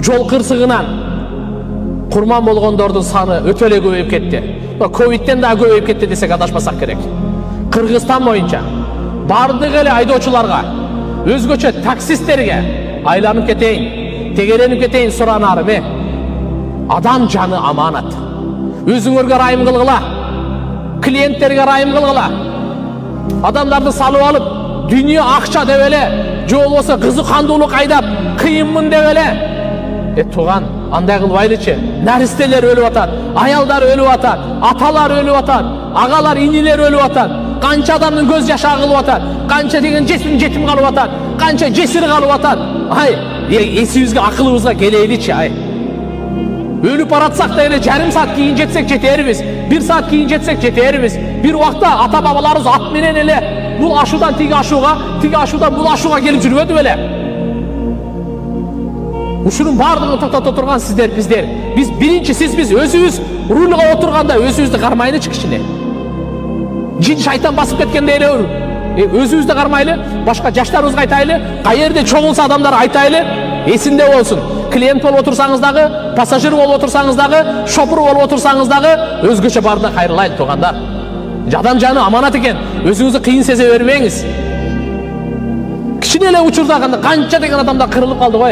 жол кырсыгынан курман болгондордун саны өтө эле көбөйүп кетти. Ковидтен да көбөйүп кетти десек адашпасак керек. Кыргызстан боюнча бардык эле айдоочуларга, өзгөчө таксисттерге айланып кетейин, тегеренип кетейин суранарым. Адам жаны аманат. Өзүңөргө ырайым кылгыла, клиенттерге ырайым кылгыла. Адамдарды салып алып, дүйнө акча деп эле, же болбосо кызыкандуулук айдап, кыйынмын деп эле. Туган, андай кылбайлычы. Наристелер өлүп атат, аялдар өлүп атат, аталар өлүп атат, агалар, инилер өлүп атат. Канча адамдын көз жашы агылып атат, канча деген жетим калып атат, канча жесир калып атат. Эсибизге, акылыбызга келейличи. Өлүп баратсак да эле жарым саат кийин жетсек жетербиз, 1 саат кийин жетсек жетербиз. Бир убакта ата бабаларыбыз ат менен эле бул ашуудан тиги ашууга, тиги ашуудан бул ашууга келип жүрбөдү беле? Ушунун бардыгын токтото турган сиздер, биздер. Биз биринчи биз өзүбүз рульга отурганда өзүбүздү кармайлычы кичине. Жин шайтан басып кеткенде эле өзүбүздү кармайлы, башка жаштарыбызга айтайлы, каерде чогулса адамдар айтайлы, эсинде болсун. Клиент болуп отурсаңыз дагы, пассажир болуп отурсаңыз дагы, шопур болуп отурсаңыз дагы, өзгөчө баарына кайрылайлы туугандар. Адам жаны аманат экен, өзүңүздү кыйын сезе бербеңиз. Кичине эле учурда канча деген адамдар кырылып калды го.